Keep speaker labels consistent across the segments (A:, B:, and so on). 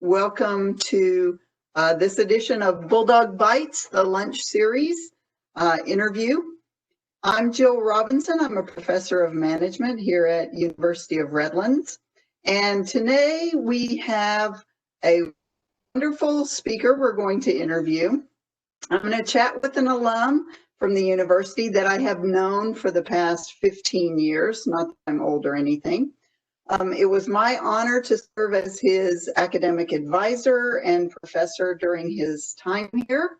A: Welcome to this edition of Bulldog Bites, the lunch series interview. I'm Jill Robinson. I'm a professor of management here at University of Redlands. And today we have a wonderful speaker we're going to interview. I'm going to chat with an alum from the university that I have known for the past 15 years, not that I'm old or anything. It was my honor to serve as his academic advisor and professor during his time here.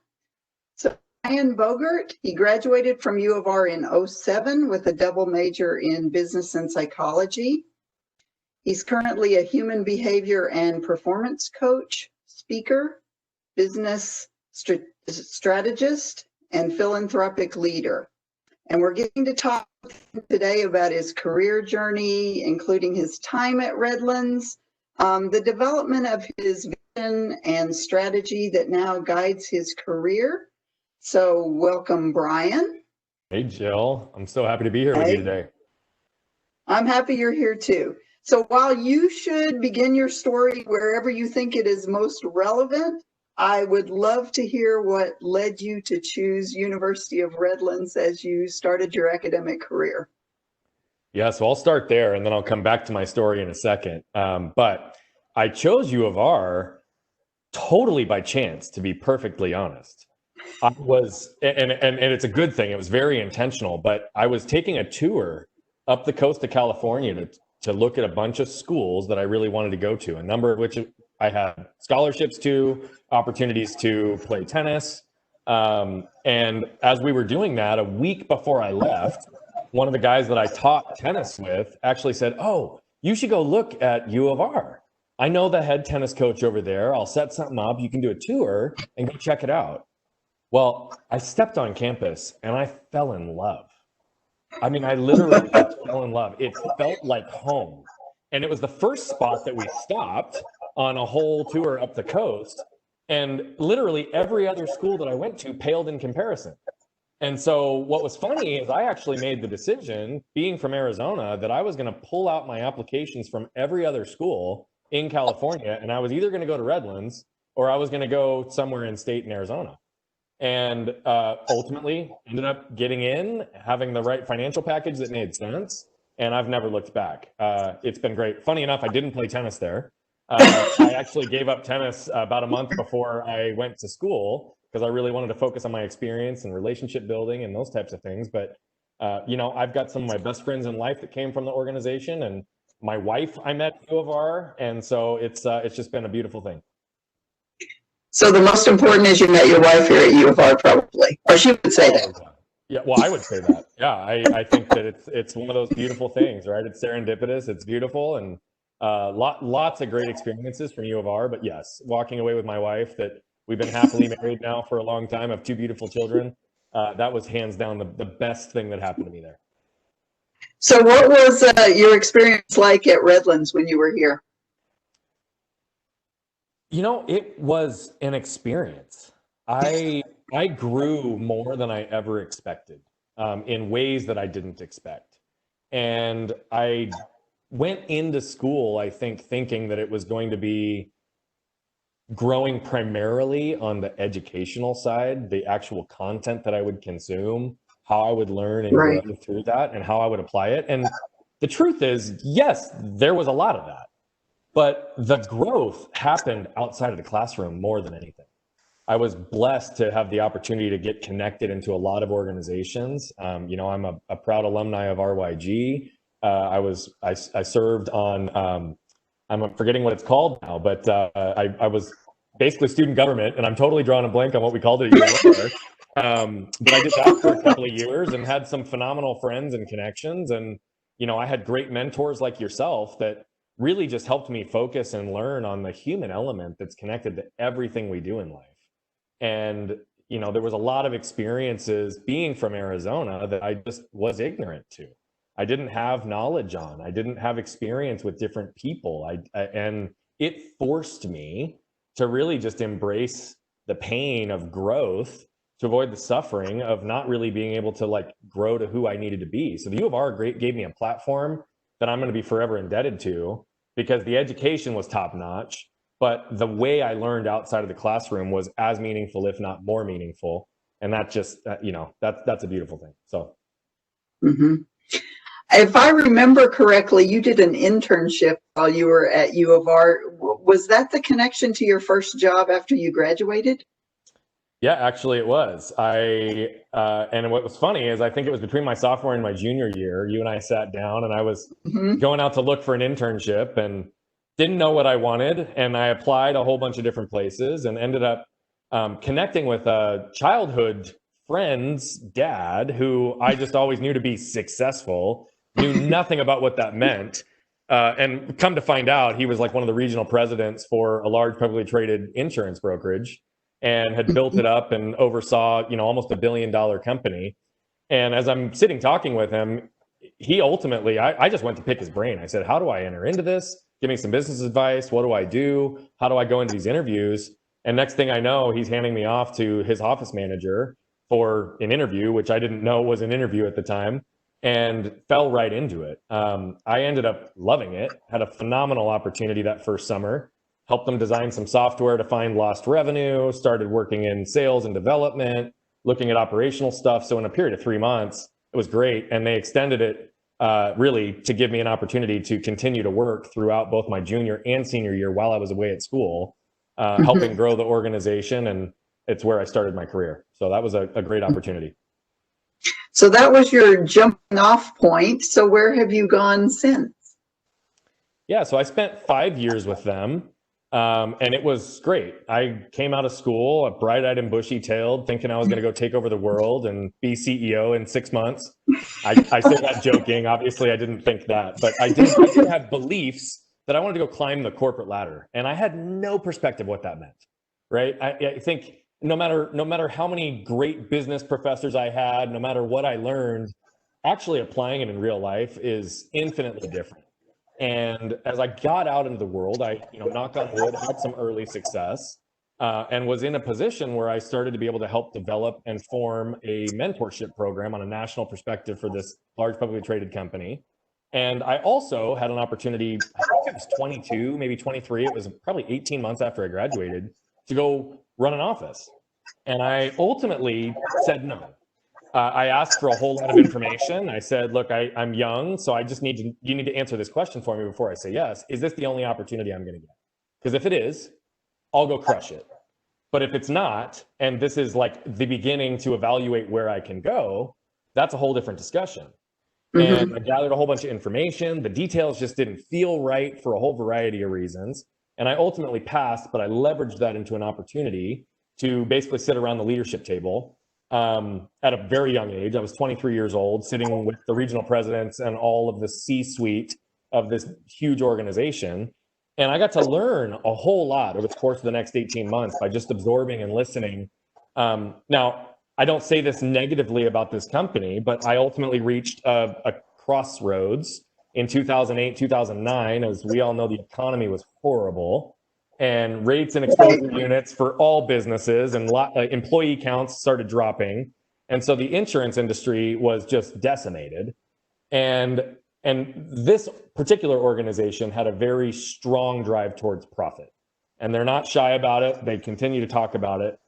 A: So Brian Bogert, he graduated from U of R in '07 with a double major in business and psychology. He's currently a human behavior and performance coach, speaker, business strategist, and philanthropic leader. And we're getting to talk today about his career journey, including his time at Redlands, the development of his vision and strategy that now guides his career. So welcome, Brian.
B: Hey, Jill. I'm so happy to be here with you today.
A: I'm happy you're here too. So while you should begin your story wherever you think it is most relevant, I would love to hear what led you to choose University of Redlands as you started your academic career.
B: Yeah, so I'll start there and then I'll come back to my story in a second. But I chose U of R totally by chance, to be perfectly honest. I was, and it's a good thing, it was very intentional, but I was taking a tour up the coast of California to look at a bunch of schools that I really wanted to go to, a number of which I had scholarships to, opportunities to play tennis. And as we were doing that, a week before I left, one of the guys that I taught tennis with actually said, "Oh, you should go look at U of R. I know the head tennis coach over there. I'll set something up. You can do a tour and go check it out." Well, I stepped on campus and I fell in love. I mean, I literally fell in love. It felt like home. And it was the first spot that we stopped on a whole tour up the coast. And literally every other school that I went to paled in comparison. And so what was funny is I actually made the decision, being from Arizona, that I was going to pull out my applications from every other school in California. And I was either going to go to Redlands or I was going to go somewhere in state in Arizona. And ultimately ended up getting in, having the right financial package that made sense. And I've never looked back. It's been great. Funny enough, I didn't play tennis there. I actually gave up tennis about a month before I went to school because I really wanted to focus on my experience and relationship building and those types of things. But, you know, I've got some of my best friends in life that came from the organization, and my wife I met at U of R. And so it's just been a beautiful thing.
A: So the most important is you met your wife here at U of R, probably, or she would say that.
B: Yeah, well, I would say that. Yeah, I think that it's one of those beautiful things, right? It's serendipitous, it's beautiful, and lots of great experiences from U of R. But yes, walking away with my wife, that we've been happily married now for a long time, have 2 beautiful children. That was hands down the best thing that happened to me there.
A: So what was your experience like at Redlands when you were here?
B: You know, it was an experience. I grew more than I ever expected in ways that I didn't expect. And I went into school, I think, thinking that it was going to be growing primarily on the educational side, the actual content that I would consume, how I would learn and grow through that, and how I would apply it. And the truth is, yes, there was a lot of that. But the growth happened outside of the classroom more than anything. I was blessed to have the opportunity to get connected into a lot of organizations. You know, I'm a proud alumni of RYG. I served on, I'm forgetting what it's called now, but I was basically student government, and I'm totally drawing a blank on what we called it. But I did that for a couple of years and had some phenomenal friends and connections. And, you know, I had great mentors like yourself that really just helped me focus and learn on the human element that's connected to everything we do in life. And, you know, there was a lot of experiences being from Arizona that I just was ignorant to. I didn't have knowledge on. I didn't have experience with different people. And it forced me to really just embrace the pain of growth to avoid the suffering of not really being able to like grow to who I needed to be. So the U of R gave me a platform that I'm going to be forever indebted to, because the education was top notch. but the way I learned outside of the classroom was as meaningful, if not more meaningful. And that just, that's a beautiful thing. So.
A: Mm-hmm. If I remember correctly, you did an internship while you were at U of R. Was that the connection to your first job after you graduated?
B: Yeah, actually it was. And what was funny is I think it was between my sophomore and my junior year, you and I sat down and I was going out to look for an internship and didn't know what I wanted. And I applied a whole bunch of different places and ended up connecting with a childhood friend's dad who I just always knew to be successful, knew nothing about what that meant. And come to find out, he was like one of the regional presidents for a large publicly traded insurance brokerage, and had built it up and oversaw, almost $1 billion company. And as I'm sitting talking with him, he ultimately, I just went to pick his brain. I said, how do I enter into this? Give me some business advice. What do I do? How do I go into these interviews? And next thing I know, he's handing me off to his office manager for an interview, which I didn't know was an interview at the time, and fell right into it. I ended up loving it, had a phenomenal opportunity that first summer. Helped them design some software to find lost revenue, started working in sales and development, looking at operational stuff. So in a period of 3 months, it was great. And they extended it really to give me an opportunity to continue to work throughout both my junior and senior year while I was away at school, helping grow the organization. And it's where I started my career. So that was a great opportunity.
A: So that was your jumping off point. So where have you gone since?
B: Yeah, so I spent 5 years with them. And it was great. I came out of school, bright-eyed and bushy-tailed, thinking I was going to go take over the world and be CEO in 6 months. I say that joking. Obviously, I didn't think that, but I did have beliefs that I wanted to go climb the corporate ladder, and I had no perspective what that meant. Right? I think no matter how many great business professors I had, no matter what I learned, actually applying it in real life is infinitely different. And as I got out into the world, I, knock on wood, had some early success, and was in a position where I started to be able to help develop and form a mentorship program on a national perspective for this large publicly traded company. And I also had an opportunity, I think it was 22, maybe 23. It was probably 18 months after I graduated, to go run an office. And I ultimately said no. I asked for a whole lot of information. I said, look, I'm young, so you need to answer this question for me before I say yes. Is this the only opportunity I'm going to get? Because if it is, I'll go crush it. But if it's not, and this is like the beginning to evaluate where I can go, that's a whole different discussion. And I gathered a whole bunch of information. The details just didn't feel right for a whole variety of reasons. And I ultimately passed, but I leveraged that into an opportunity to basically sit around the leadership table at a very young age. I was 23 years old, sitting with the regional presidents and all of the C-suite of this huge organization. And I got to learn a whole lot over the course of the next 18 months by just absorbing and listening. Now, I don't say this negatively about this company, but I ultimately reached a crossroads in 2008, 2009. As we all know, the economy was horrible. And rates and exposure units for all businesses and employee counts started dropping. And so the insurance industry was just decimated. And this particular organization had a very strong drive towards profit. And they're not shy about it. They continue to talk about it.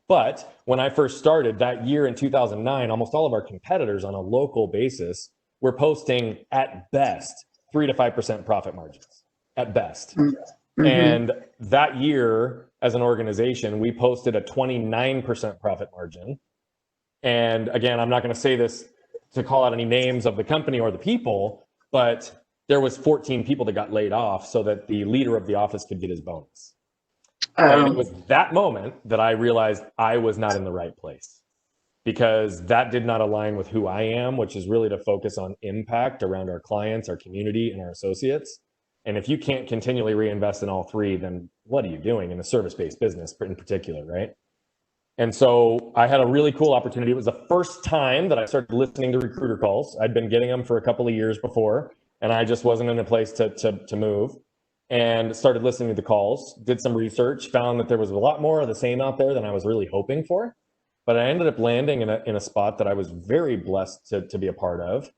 B: But when I first started that year in 2009, almost all of our competitors on a local basis were posting at best 3 to 5% profit margins, at best. And that year, as an organization, we posted a 29% profit margin. And again, I'm not going to say this to call out any names of the company or the people, but there was 14 people that got laid off so that the leader of the office could get his bonus. And it was that moment that I realized I was not in the right place, because that did not align with who I am, which is really to focus on impact around our clients, our community, and our associates. And if you can't continually reinvest in all three, then what are you doing in a service-based business in particular, right? And so I had a really cool opportunity. It was the first time that I started listening to recruiter calls. I'd been getting them for a couple of years before, and I just wasn't in a place to move, and started listening to the calls, did some research, found that there was a lot more of the same out there than I was really hoping for. But I ended up landing in a spot that I was very blessed to be a part of,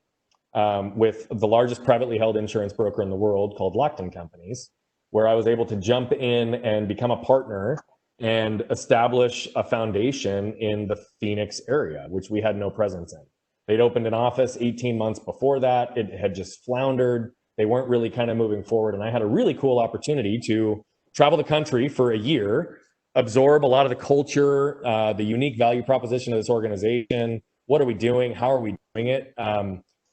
B: with the largest privately held insurance broker in the world called Lockton Companies, where I was able to jump in and become a partner and establish a foundation in the Phoenix area, which we had no presence in. They'd opened an office 18 months before that. It had just floundered. They weren't really kind of moving forward. And I had a really cool opportunity to travel the country for a year, absorb a lot of the culture, the unique value proposition of this organization. What are we doing? How are we doing it?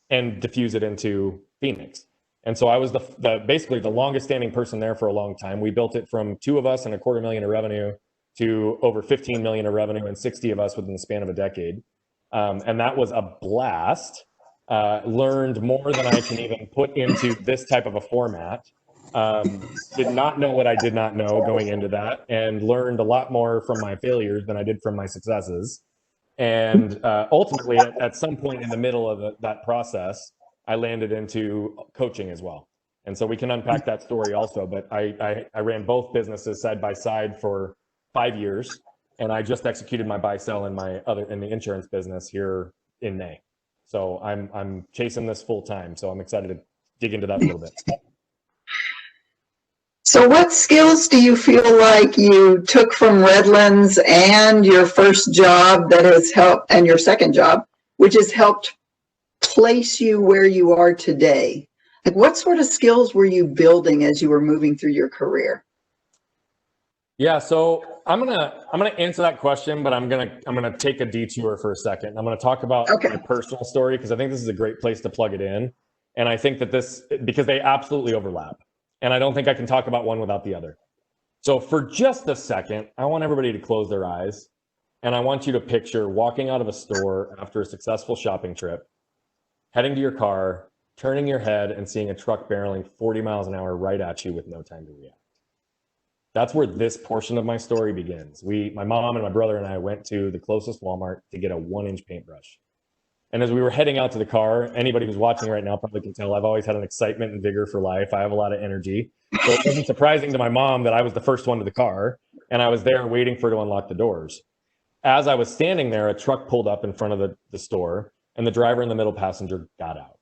B: And diffuse it into Phoenix. And so I was basically the longest standing person there for a long time. We built it from 2 of us and $250,000 in revenue to over 15 million in revenue and 60 of us within the span of a decade. And that was a blast. Learned more than I can even put into this type of a format. Did not know what I did not know going into that, and learned a lot more from my failures than I did from my successes. And ultimately, at some point in the middle of that process, I landed into coaching as well. And so we can unpack that story also. But I ran both businesses side by side for 5 years, and I just executed my buy sell in the insurance business here in May. So I'm chasing this full time. So I'm excited to dig into that a little bit.
A: So what skills do you feel like you took from Redlands and your first job that has helped, and your second job, which has helped place you where you are today? Like, what sort of skills were you building as you were moving through your career?
B: Yeah, so I'm gonna answer that question, but I'm gonna take a detour for a second. I'm gonna talk about my personal story, because I think this is a great place to plug it in. And I think that because they absolutely overlap. And I don't think I can talk about one without the other. So for just a second, I want everybody to close their eyes. And I want you to picture walking out of a store after a successful shopping trip, heading to your car, turning your head and seeing a truck barreling 40 miles an hour right at you with no time to react. That's where this portion of my story begins. My mom and my brother and I went to the closest Walmart to get a 1-inch paintbrush. And as we were heading out to the car, anybody who's watching right now probably can tell I've always had an excitement and vigor for life. I have a lot of energy. So it wasn't surprising to my mom that I was the first one to the car, and I was there waiting for her to unlock the doors. As I was standing there, a truck pulled up in front of the store, and the driver and the middle passenger got out.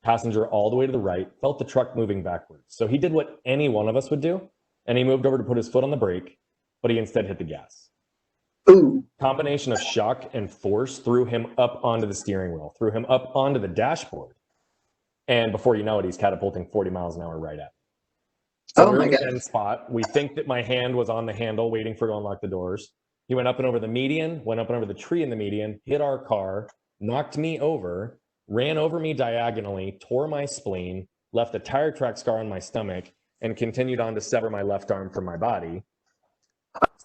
B: Passenger all the way to the right felt the truck moving backwards. So he did what any one of us would do, and he moved over to put his foot on the brake, but he instead hit the gas.
A: Ooh.
B: Combination of shock and force threw him up onto the steering wheel, threw him up onto the dashboard. And before you know it, he's catapulting 40 miles an hour right at me. So we're in the end spot. We think that my hand was on the handle waiting for it to unlock the doors. He went up and over the median, went up and over the tree in the median, hit our car, knocked me over, ran over me diagonally, tore my spleen, left a tire track scar on my stomach, and continued on to sever my left arm from my body.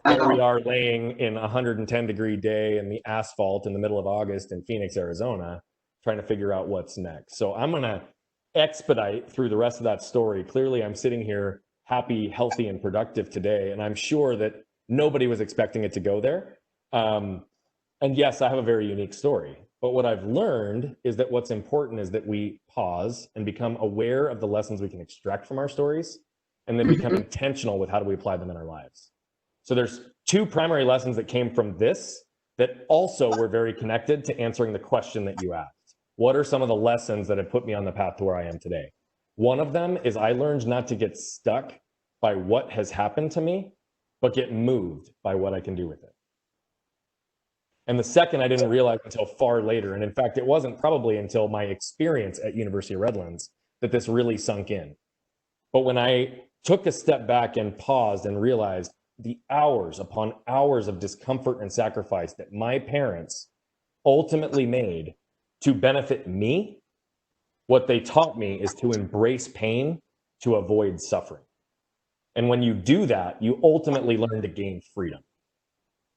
B: There we are laying in a 110-degree day in the asphalt in the middle of August in Phoenix, Arizona, trying to figure out what's next. So I'm going to expedite through the rest of that story. Clearly, I'm sitting here happy, healthy, and productive today, and I'm sure that nobody was expecting it to go there. And yes, I have a very unique story. But what I've learned is that what's important is that we pause and become aware of the lessons we can extract from our stories, and then become intentional with how do we apply them in our lives. So there's 2 primary lessons that came from this that also were very connected to answering the question that you asked. What are some of the lessons that have put me on the path to where I am today? One of them is I learned not to get stuck by what has happened to me, but get moved by what I can do with it. And the second I didn't realize until far later. And in fact, it wasn't probably until my experience at University of Redlands that this really sunk in. But when I took a step back and paused and realized the hours upon hours of discomfort and sacrifice that my parents ultimately made to benefit me, what they taught me is to embrace pain to avoid suffering. And when you do that, you ultimately learn to gain freedom.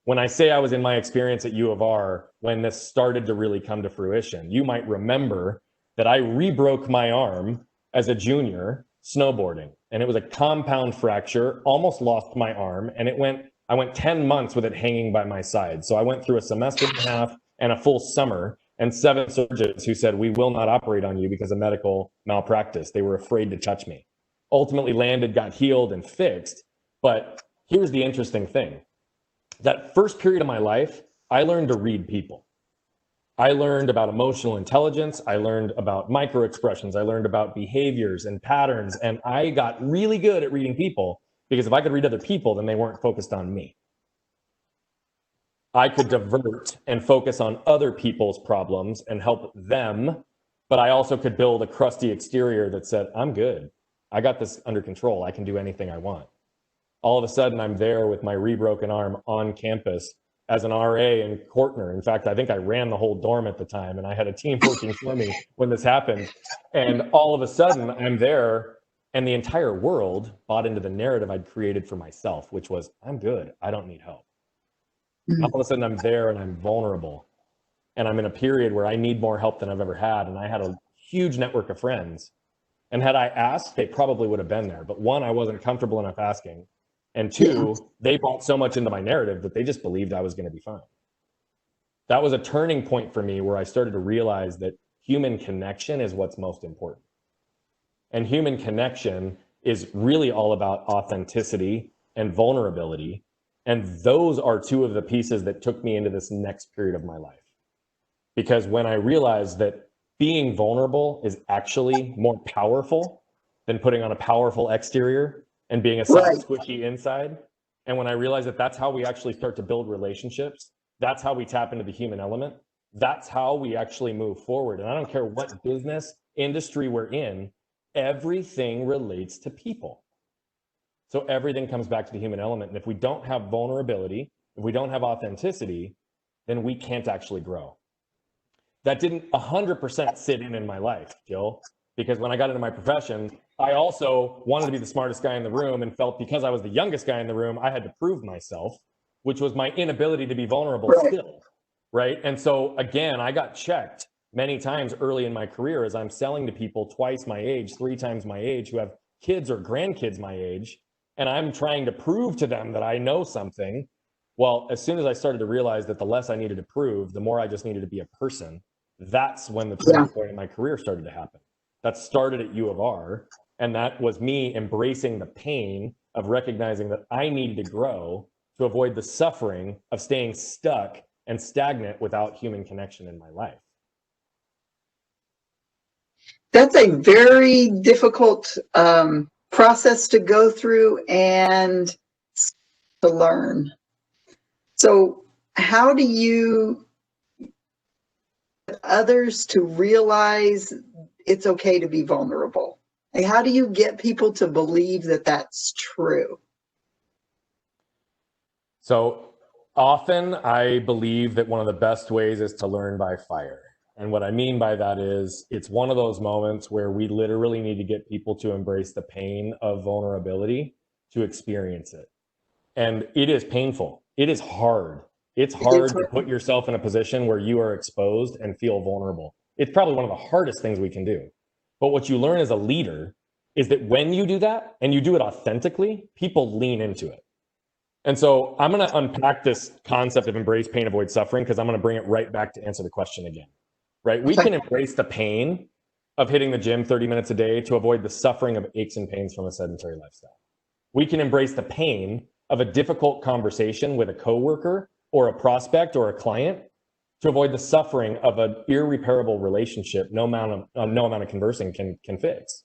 B: When I say I was in my experience at U of R, when this started to really come to fruition, you might remember that I re-broke my arm as a junior snowboarding. And it was a compound fracture, almost lost my arm. And I went 10 months with it hanging by my side. So I went through a semester and a half and a full summer, and 7 surgeons who said, we will not operate on you because of medical malpractice. They were afraid to touch me. Ultimately landed, got healed and fixed. But here's the interesting thing. That first period of my life, I learned to read people. I learned about emotional intelligence. I learned about micro expressions. I learned about behaviors and patterns. And I got really good at reading people, because if I could read other people, then they weren't focused on me. I could divert and focus on other people's problems and help them. But I also could build a crusty exterior that said, I'm good. I got this under control. I can do anything I want. All of a sudden, I'm there with my rebroken arm on campus as an RA and Courtner. In fact, I think I ran the whole dorm at the time, and I had a team working for me when this happened. And all of a sudden, I'm there, and the entire world bought into the narrative I'd created for myself, which was, I'm good. I don't need help.
A: Mm-hmm.
B: All of a sudden, I'm there, and I'm vulnerable. And I'm in a period where I need more help than I've ever had. And I had a huge network of friends. And had I asked, they probably would have been there. But one, I wasn't comfortable enough asking. And two, they bought so much into my narrative that they just believed I was going to be fine. That was a turning point for me, where I started to realize that human connection is what's most important. And human connection is really all about authenticity and vulnerability. And those are two of the pieces that took me into this next period of my life. Because when I realized that being vulnerable is actually more powerful than putting on a powerful exterior and being a soft, squishy inside. And when I realized that that's how we actually start to build relationships, that's how we tap into the human element, that's how we actually move forward. And I don't care what business industry we're in, everything relates to people. So everything comes back to the human element. And if we don't have vulnerability, if we don't have authenticity, then we can't actually grow. That didn't 100% sit in my life, Jill, because when I got into my profession, I also wanted to be the smartest guy in the room, and felt because I was the youngest guy in the room, I had to prove myself, which was my inability to be vulnerable still, right? And so again, I got checked many times early in my career as I'm selling to people twice my age, 3 times my age, who have kids or grandkids my age, and I'm trying to prove to them that I know something. Well, as soon as I started to realize that the less I needed to prove, the more I just needed to be a person, that's when the turning point in my career started to happen. That started at U of R, and that was me embracing the pain of recognizing that I needed to grow to avoid the suffering of staying stuck and stagnant without human connection in my life.
A: That's a very difficult process to go through and to learn. So how do you get others to realize it's okay to be vulnerable? Like, how do you get people to believe that that's true?
B: So often I believe that one of the best ways is to learn by fire. And what I mean by that is, it's one of those moments where we literally need to get people to embrace the pain of vulnerability to experience it. And it is painful. It is hard. It's hard to put yourself in a position where you are exposed and feel vulnerable. It's probably one of the hardest things we can do. But what you learn as a leader is that when you do that and you do it authentically, people lean into it. And so I'm going to unpack this concept of embrace pain, avoid suffering, because I'm going to bring it right back to answer the question again, right? We can embrace the pain of hitting the gym 30 minutes a day to avoid the suffering of aches and pains from a sedentary lifestyle. We can embrace the pain of a difficult conversation with a coworker or a prospect or a client to avoid the suffering of an irreparable relationship no amount of conversing can fix.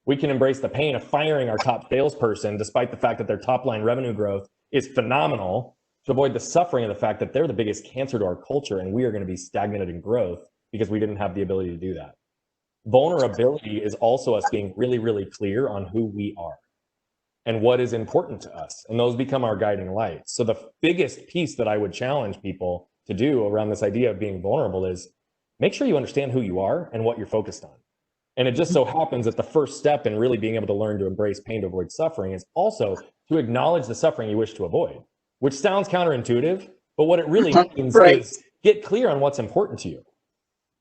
B: We can embrace the pain of firing our top salesperson despite the fact that their top line revenue growth is phenomenal, to avoid the suffering of the fact that they're the biggest cancer to our culture and we are going to be stagnated in growth because we didn't have the ability to do that. Vulnerability is also us being really, really clear on who we are and what is important to us. And those become our guiding lights. So the biggest piece that I would challenge people to do around this idea of being vulnerable is make sure you understand who you are and what you're focused on. And it just so happens that the first step in really being able to learn to embrace pain to avoid suffering is also to acknowledge the suffering you wish to avoid, which sounds counterintuitive, but what it really means is get clear on what's important to you.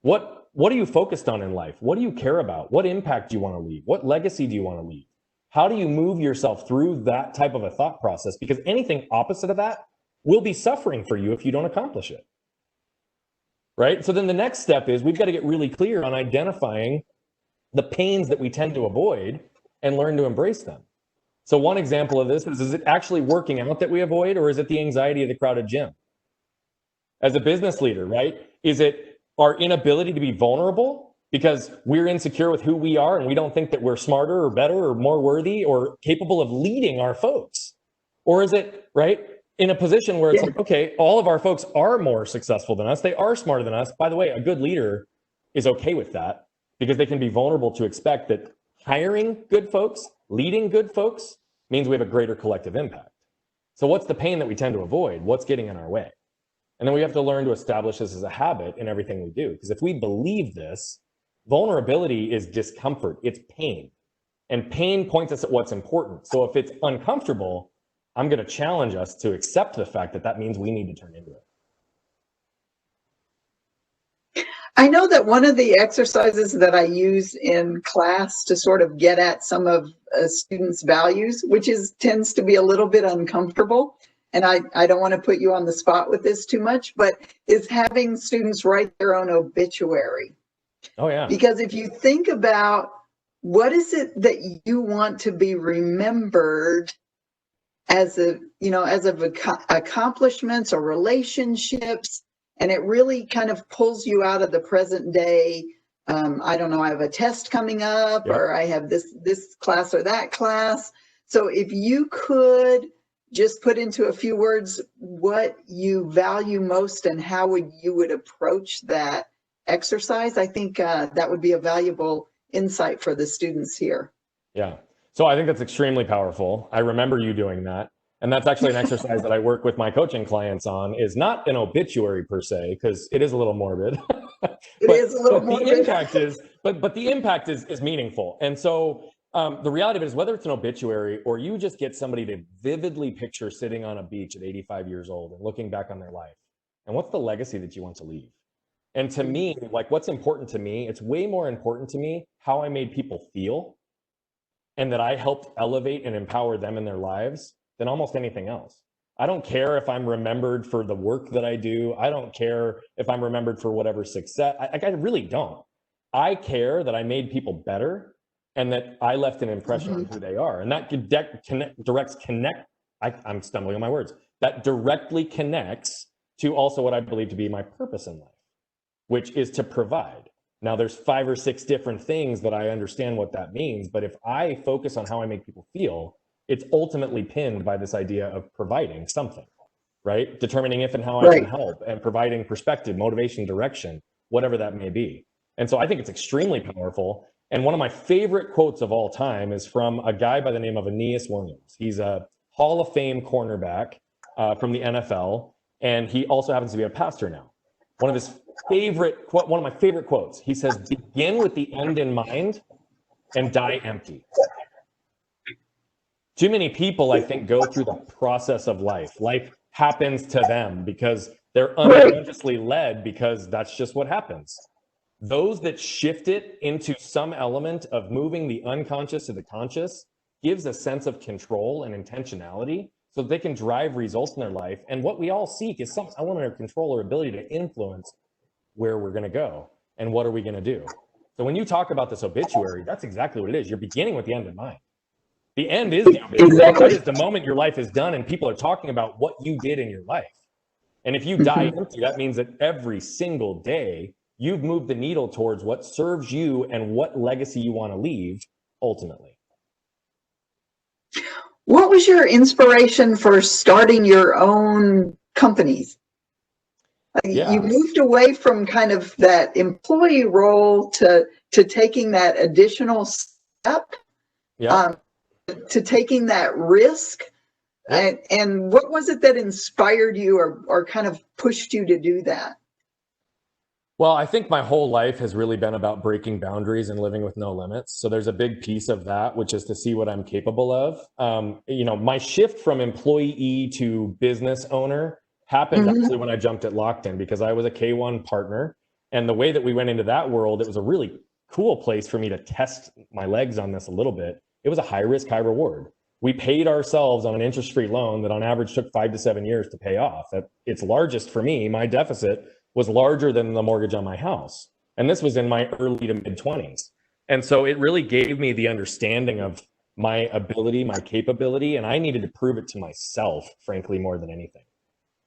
B: What are you focused on in life? What do you care about? What impact do you want to leave? What legacy do you want to leave? How do you move yourself through that type of a thought process? Because anything opposite of that will be suffering for you if you don't accomplish it. Right? So then the next step is we've got to get really clear on identifying the pains that we tend to avoid and learn to embrace them. So one example of this is it actually working out that we avoid, or is it the anxiety of the crowded gym? As a business leader, right? Is it our inability to be vulnerable because we're insecure with who we are and we don't think that we're smarter or better or more worthy or capable of leading our folks? Or is it, right, in a position where it's like, okay, all of our folks are more successful than us. They are smarter than us. By the way, a good leader is okay with that because they can be vulnerable to expect that hiring good folks, leading good folks means we have a greater collective impact. So what's the pain that we tend to avoid? What's getting in our way? And then we have to learn to establish this as a habit in everything we do. Because if we believe this, vulnerability is discomfort, it's pain. And pain points us at what's important. So if it's uncomfortable, I'm going to challenge us to accept the fact that that means we need to turn into it.
A: I know that one of the exercises that I use in class to sort of get at some of a students' values, which tends to be a little bit uncomfortable, and I don't want to put you on the spot with this too much, but is having students write their own obituary.
B: Oh, yeah.
A: Because if you think about what is it that you want to be remembered as of accomplishments or relationships, and it really kind of pulls you out of the present day. I don't know, I have a test coming up, or I have this class or that class. So if you could just put into a few words what you value most and how you would approach that exercise, I think that would be a valuable insight for the students here.
B: Yeah. So I think that's extremely powerful. I remember you doing that. And that's actually an exercise that I work with my coaching clients on, is not an obituary per se, because it is a little morbid.
A: It is a little morbid.
B: The impact is, but the impact is meaningful. And so the reality of it is, whether it's an obituary or you just get somebody to vividly picture sitting on a beach at 85 years old and looking back on their life, and what's the legacy that you want to leave? And to me, like, what's important to me, it's way more important to me how I made people feel and that I helped elevate and empower them in their lives than almost anything else. I don't care if I'm remembered for the work that I do. I don't care if I'm remembered for whatever success. I really don't. I care that I made people better and that I left an impression on who they are. And that I'm stumbling on my words. That directly connects to also what I believe to be my purpose in life, which is to provide. Now, there's 5 or 6 different things that I understand what that means, but if I focus on how I make people feel, it's ultimately pinned by this idea of providing something, right? Determining if and how I can help, and providing perspective, motivation, direction, whatever that may be. And so I think it's extremely powerful. And one of my favorite quotes of all time is from a guy by the name of Aeneas Williams. He's a Hall of Fame cornerback from the NFL, and he also happens to be a pastor now. One of my favorite quotes, he says, "Begin with the end in mind and die empty." Too many people, I think, go through the process of life. Life happens to them because they're unconsciously led, because that's just what happens. Those that shift it into some element of moving the unconscious to the conscious gives a sense of control and intentionality so that they can drive results in their life. And what we all seek is some element of control or ability to influence where we're going to go and what are we going to do. So when you talk about this obituary, that's exactly what it is. You're beginning with the end in mind. The end is the obituary. That is the moment your life is done and people are talking about what you did in your life. And if you die empty, that means that every single day you've moved the needle towards what serves you and what legacy you want to leave ultimately.
A: What was your inspiration for starting your own companies? You moved away from kind of that employee role to taking that additional step, to taking that risk. And what was it that inspired you or kind of pushed you to do that?
B: Well, I think my whole life has really been about breaking boundaries and living with no limits. So there's a big piece of that, which is to see what I'm capable of. My shift from employee to business owner happened actually when I jumped at Lockton, because I was a K1 partner. And the way that we went into that world, it was a really cool place for me to test my legs on this a little bit. It was a high risk, high reward. We paid ourselves on an interest-free loan that on average took 5 to 7 years to pay off. At its largest for me, my deficit was larger than the mortgage on my house. And this was in my early to mid 20s. And so it really gave me the understanding of my ability, my capability, and I needed to prove it to myself, frankly, more than anything.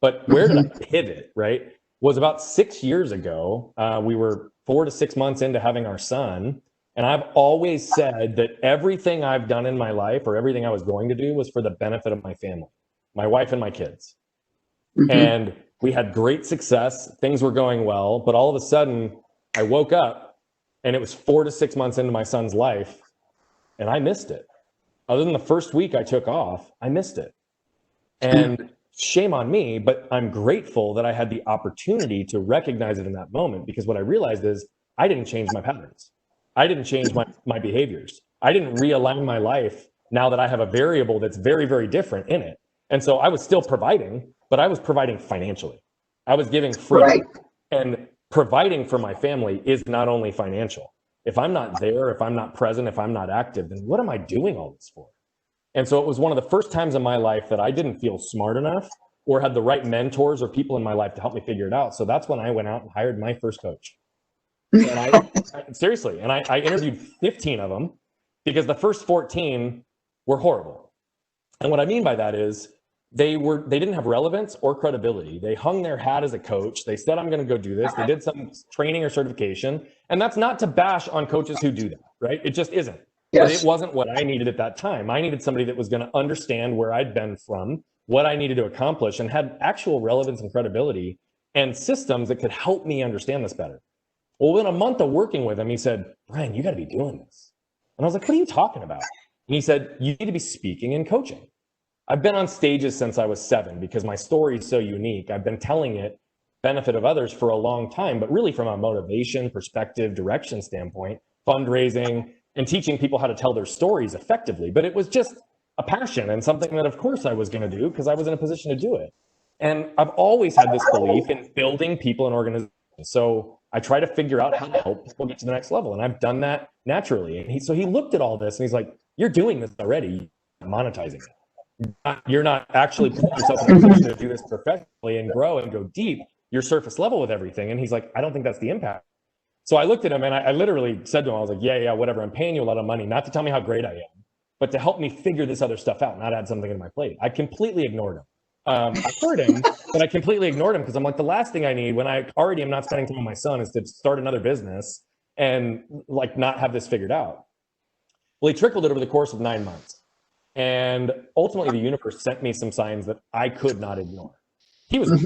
B: But where did I pivot, right? was about 6 years ago. We were 4 to 6 months into having our son. And I've always said that everything I've done in my life, or everything I was going to do, was for the benefit of my family, my wife and my kids. And we had great success. Things were going well. But all of a sudden, I woke up and it was 4 to 6 months into my son's life, and I missed it. Other than the first week I took off, I missed it. And shame on me, but I'm grateful that I had the opportunity to recognize it in that moment, because what I realized is I didn't change my patterns. I didn't change my behaviors. I didn't realign my life now that I have a variable that's very, very different in it. And so I was still providing, but I was providing financially. I was giving free.
A: Right.
B: And providing for my family is not only financial. If I'm not there, if I'm not present, if I'm not active, then what am I doing all this for? And so it was one of the first times in my life that I didn't feel smart enough or had the right mentors or people in my life to help me figure it out. So that's when I went out and hired my first coach. And I interviewed 15 of them, because the first 14 were horrible. And what I mean by that is they didn't have relevance or credibility. They hung their hat as a coach. They said, I'm going to go do this. They did some training or certification. And that's not to bash on coaches who do that, right? It just isn't. Yes. But it wasn't what I needed at that time. I needed somebody that was going to understand where I'd been from, what I needed to accomplish, and had actual relevance and credibility and systems that could help me understand this better. Well, within a month of working with him, he said, Brian, you got to be doing this. And I was like, what are you talking about? And he said, you need to be speaking and coaching. I've been on stages since I was 7 because my story is so unique. I've been telling it, benefit of others, for a long time, but really from a motivation, perspective, direction standpoint, fundraising, and teaching people how to tell their stories effectively. But it was just a passion and something that, of course, I was going to do because I was in a position to do it. And I've always had this belief in building people and organizations. So I try to figure out how to help people get to the next level. And I've done that naturally. And so he looked at all this and he's like, you're doing this already, monetizing it. You're not actually putting yourself in a position to do this professionally and grow and go deep. You're surface level with everything. And he's like, I don't think that's the impact. So I looked at him and I literally said to him, I was like, yeah, whatever. I'm paying you a lot of money, not to tell me how great I am, but to help me figure this other stuff out, not add something to my plate. I completely ignored him. I heard him, but I completely ignored him because I'm like, the last thing I need when I already am not spending time with my son is to start another business and like not have this figured out. Well, he trickled it over the course of 9 months. And ultimately, the universe sent me some signs that I could not ignore. He was,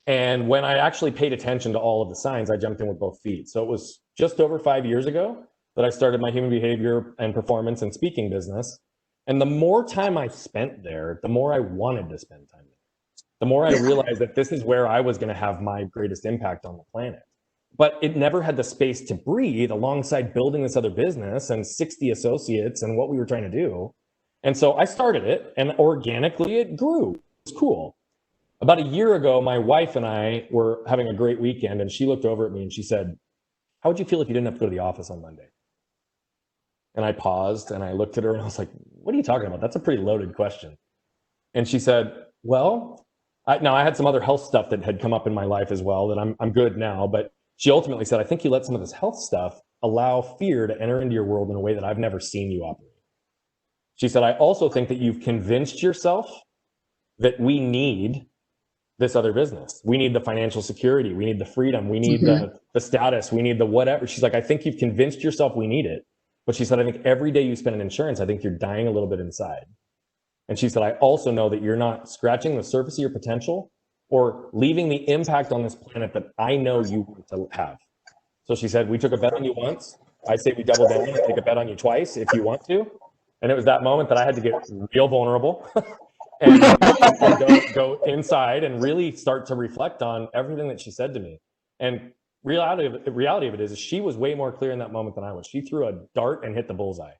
B: and when I actually paid attention to all of the signs, I jumped in with both feet. So it was just over 5 years ago that I started my human behavior and performance and speaking business. And the more time I spent there, the more I wanted to spend time there. The more I realized that this is where I was going to have my greatest impact on the planet. But it never had the space to breathe alongside building this other business and 60 associates and what we were trying to do. And so I started it, and organically it grew. It's cool. About a year ago, my wife and I were having a great weekend, and she looked over at me and she said, how would you feel if you didn't have to go to the office on Monday? And I paused and I looked at her and I was like, what are you talking about? That's a pretty loaded question. And she said, well, now I had some other health stuff that had come up in my life as well that I'm good now. But she ultimately said, I think you let some of this health stuff allow fear to enter into your world in a way that I've never seen you operate. She said, I also think that you've convinced yourself that we need this other business. We need the financial security. We need the freedom. We need the status. We need the whatever. She's like, I think you've convinced yourself we need it. But she said, I think every day you spend in insurance, I think you're dying a little bit inside. And she said, I also know that you're not scratching the surface of your potential or leaving the impact on this planet that I know you want to have. So she said, we took a bet on you once. I say we double down and take a bet on you twice if you want to. And it was that moment that I had to get real vulnerable and go inside and really start to reflect on everything that she said to me. And reality of it is she was way more clear in that moment than I was. She threw a dart and hit the bullseye.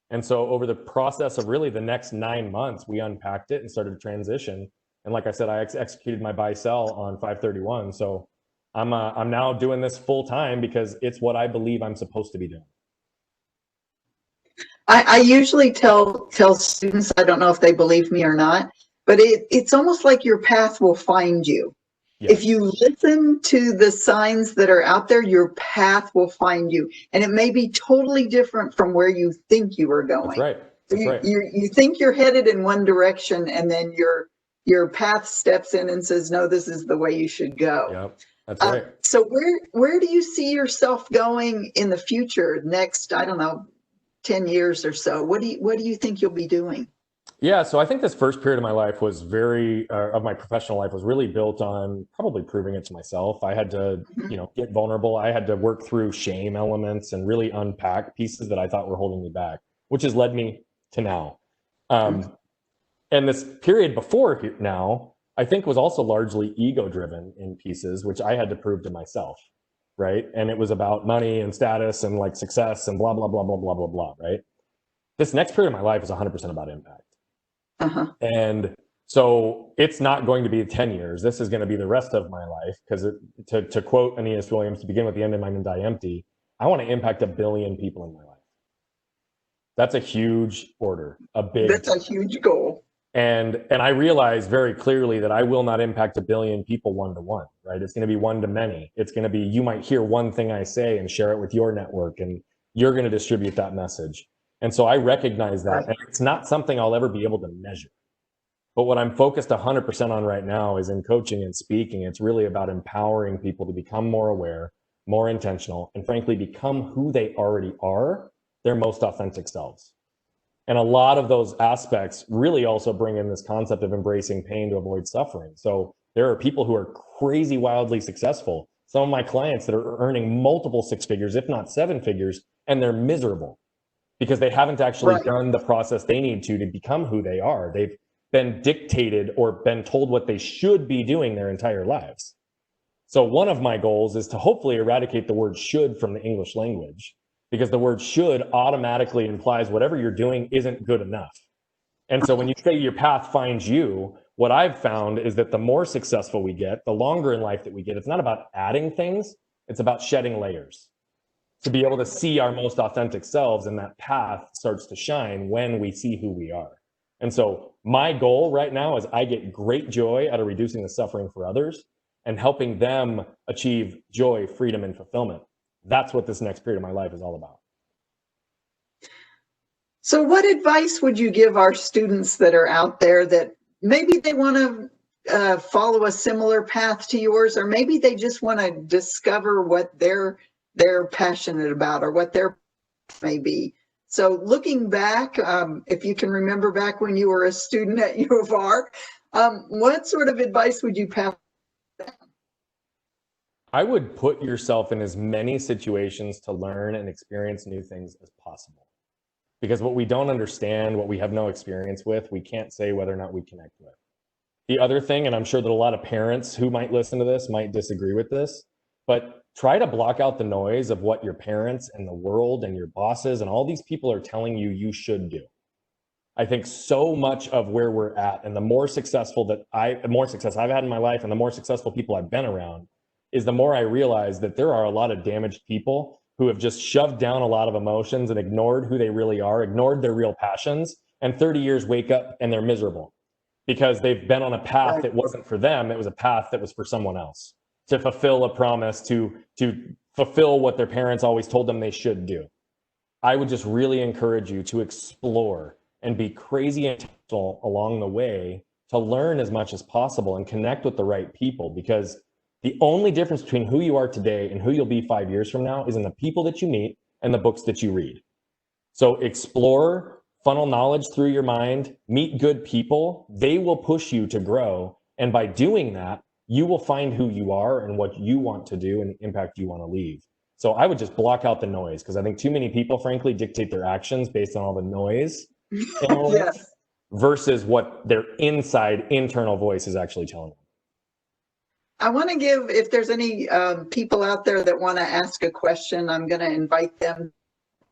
B: And so over the process of really the next 9 months, we unpacked it and started to transition. And like I said, I executed my buy sell on 5/31. So I'm now doing this full time because it's what I believe I'm supposed to be doing.
A: I usually tell students, I don't know if they believe me or not, but it's almost like your path will find you. Yes. If you listen to the signs that are out there, your path will find you. And it may be totally different from where you think you are going.
B: That's right. That's right.
A: You think you're headed in one direction, and then your path steps in and says, no, this is the way you should go.
B: Yep, that's right.
A: So where do you see yourself going in the future, next, I don't know, 10 years or so? What do you think you'll be doing?
B: Yeah, so I think this first period of my life was of my professional life was really built on probably proving it to myself. I had to, get vulnerable. I had to work through shame elements and really unpack pieces that I thought were holding me back, which has led me to now. And this period before now, I think was also largely ego driven in pieces, which I had to prove to myself, right? And it was about money and status and like success and blah, blah, blah, blah, blah, blah, blah, right? This next period of my life is 100% about impact. And so it's not going to be 10 years. This is going to be the rest of my life, because to quote Aeneas Williams, to begin with the end in mind and die empty, I want to impact 1 billion people in my life. That's a huge order,
A: That's a huge goal.
B: And I realize very clearly that I will not impact 1 billion people one-to-one, right? It's going to be one to many. It's going to be, you might hear one thing I say and share it with your network, and you're going to distribute that message. And so I recognize that, and it's not something I'll ever be able to measure. But what I'm focused 100% on right now is in coaching and speaking. It's really about empowering people to become more aware, more intentional, and frankly, become who they already are, their most authentic selves. And a lot of those aspects really also bring in this concept of embracing pain to avoid suffering. So there are people who are crazy, wildly successful. Some of my clients that are earning multiple 6 figures, if not 7 figures, and they're miserable because they haven't actually done the process they need to become who they are. They've been dictated or been told what they should be doing their entire lives. So one of my goals is to hopefully eradicate the word should from the English language, because the word should automatically implies whatever you're doing isn't good enough. And so when you say your path finds you, what I've found is that the more successful we get, the longer in life that we get, it's not about adding things, it's about shedding layers to be able to see our most authentic selves, and that path starts to shine when we see who we are. And so my goal right now is I get great joy out of reducing the suffering for others and helping them achieve joy, freedom, and fulfillment. That's what this next period of my life is all about.
A: So what advice would you give our students that are out there that maybe they want to follow a similar path to yours, or maybe they just want to discover what they're passionate about or what their may be? So looking back, if you can remember back when you were a student at U of R, what sort of advice would you pass?
B: I would put yourself in as many situations to learn and experience new things as possible. Because what we don't understand, what we have no experience with, we can't say whether or not we connect with. The other thing, and I'm sure that a lot of parents who might listen to this might disagree with this, but try to block out the noise of what your parents and the world and your bosses and all these people are telling you you should do. I think so much of where we're at, and the more success I've had in my life and the more successful people I've been around, is the more I realize that there are a lot of damaged people who have just shoved down a lot of emotions and ignored who they really are, ignored their real passions, and 30 years wake up and they're miserable because they've been on a path that wasn't for them. It was a path that was for someone else to fulfill a promise, to fulfill what their parents always told them they should do. I would just really encourage you to explore and be crazy intentional along the way to learn as much as possible and connect with the right people, because the only difference between who you are today and who you'll be 5 years from now is in the people that you meet and the books that you read. So explore, funnel knowledge through your mind, meet good people. They will push you to grow. And by doing that, you will find who you are and what you want to do and the impact you want to leave. So I would just block out the noise, because I think too many people, frankly, dictate their actions based on all the noise versus what their internal voice is actually telling them.
A: I want to give, if there's any people out there that want to ask a question, I'm going to invite them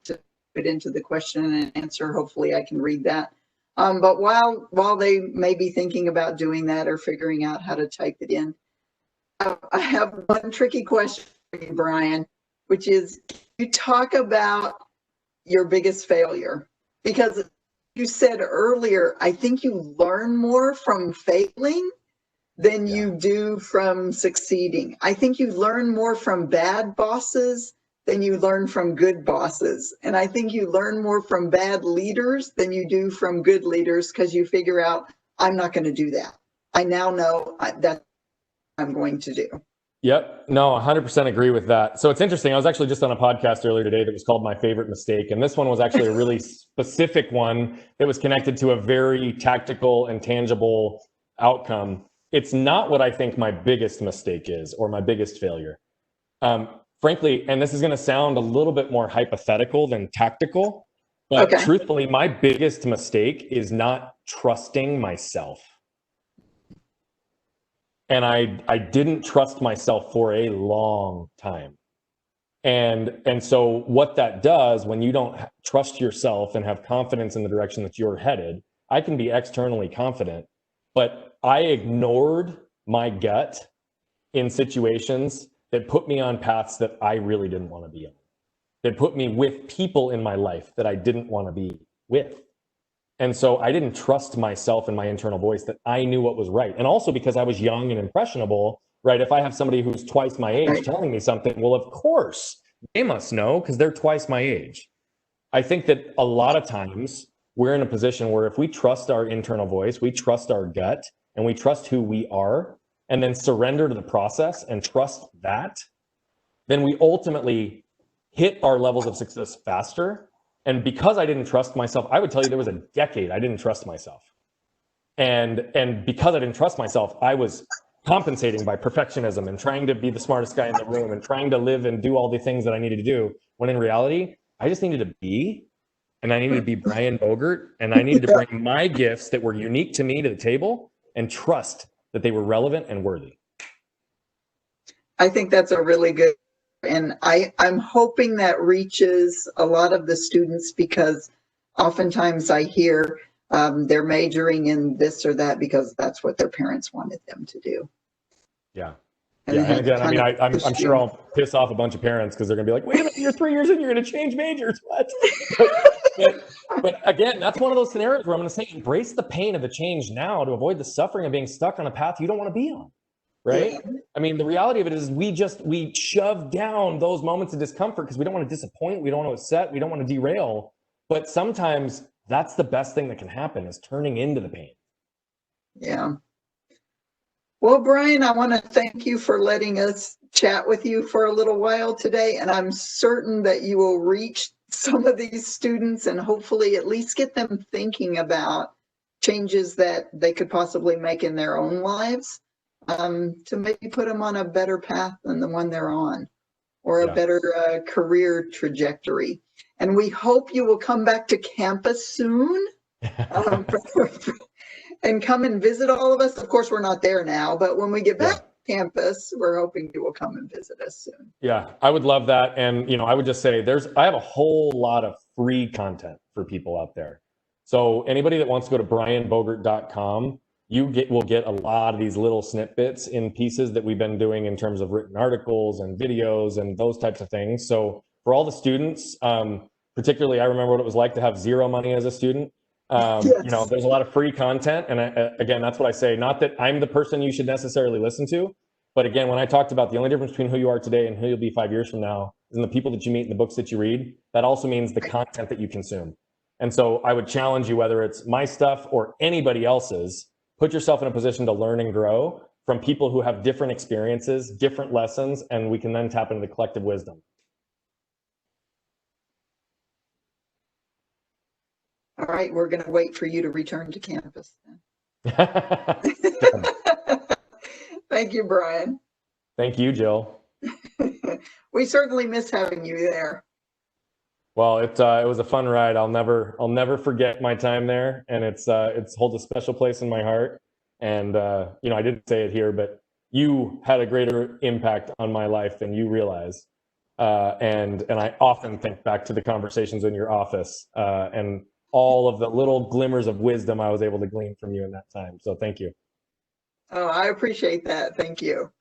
A: to put into the question and answer. Hopefully I can read that. But while they may be thinking about doing that or figuring out how to type it in, I have one tricky question for you, Brian, which is, you talk about your biggest failure, because you said earlier, I think you learn more from failing than you do from succeeding. I think you learn more from bad bosses than you learn from good bosses. And I think you learn more from bad leaders than you do from good leaders, because you figure out, I'm not going to do that. I now know that's what I'm going to do.
B: Yep. No, 100% agree with that. So it's interesting. I was actually just on a podcast earlier today that was called My Favorite Mistake. And this one was actually a really specific one that was connected to a very tactical and tangible outcome. It's not what I think my biggest mistake is or my biggest failure. Frankly, and this is going to sound a little bit more hypothetical than tactical, but
A: Okay.
B: truthfully, my biggest mistake is not trusting myself. And I didn't trust myself for a long time. And so what that does when you don't trust yourself and have confidence in the direction that you're headed, I can be externally confident, but I ignored my gut in situations that put me on paths that I really didn't want to be on. That put me with people in my life that I didn't want to be with. And so I didn't trust myself and my internal voice that I knew what was right. And also because I was young and impressionable, right? If I have somebody who's twice my age telling me something, well, of course they must know because they're twice my age. I think that a lot of times we're in a position where if we trust our internal voice, we trust our gut, and we trust who we are, and then surrender to the process and trust that, then we ultimately hit our levels of success faster. And because I didn't trust myself, I would tell you there was a decade I didn't trust myself. And because I didn't trust myself, I was compensating by perfectionism and trying to be the smartest guy in the room and trying to live and do all the things that I needed to do. When in reality, I just needed to be, and I needed to be Brian Bogert, and I needed to bring my gifts that were unique to me to the table and trust that they were relevant and worthy.
A: I think that's a really good, and I'm hoping that reaches a lot of the students, because oftentimes I hear they're majoring in this or that because that's what their parents wanted them to do.
B: Yeah.
A: And
B: yeah. And again, I mean, I'm sure
A: you.
B: I'll piss off a bunch of parents because they're going to be like, wait a minute, you're 3 years in, you're going to change majors. What? But again, that's one of those scenarios where I'm going to say, embrace the pain of the change now to avoid the suffering of being stuck on a path you don't want to be on. Right? Yeah. I mean, the reality of it is we shove down those moments of discomfort because we don't want to disappoint, we don't want to upset, we don't want to derail. But sometimes that's the best thing that can happen, is turning into the pain.
A: Yeah. Well, Brian, I want to thank you for letting us chat with you for a little while today. And I'm certain that you will reach some of these students and hopefully at least get them thinking about changes that they could possibly make in their own lives. To maybe put them on a better path than the one they're on, or a better career trajectory. And we hope you will come back to campus soon and come and visit all of us. Of course, we're not there now, but when we get back to campus, we're hoping you will come and visit us soon. Yeah,
B: I would love that. And, you know, I would just say I have a whole lot of free content for people out there. So anybody that wants to go to brianbogert.com, will get a lot of these little snippets in pieces that we've been doing in terms of written articles and videos and those types of things. So for all the students, particularly, I remember what it was like to have zero money as a student. Yes. You know, there's a lot of free content. And again, that's what I say, not that I'm the person you should necessarily listen to, but again, when I talked about the only difference between who you are today and who you'll be 5 years from now is in the people that you meet and the books that you read, that also means the content that you consume. And so I would challenge you, whether it's my stuff or anybody else's, put yourself in a position to learn and grow from people who have different experiences, different lessons, and we can then tap into the collective wisdom.
A: All right, we're going to wait for you to return to campus then. Thank you, Brian.
B: Thank you, Jill.
A: We certainly miss having you there.
B: Well, it was a fun ride. I'll never forget my time there, and it holds a special place in my heart. And you know, I didn't say it here, but you had a greater impact on my life than you realize. And I often think back to the conversations in your office and all of the little glimmers of wisdom I was able to glean from you in that time. So thank you.
A: Oh, I appreciate that. Thank you.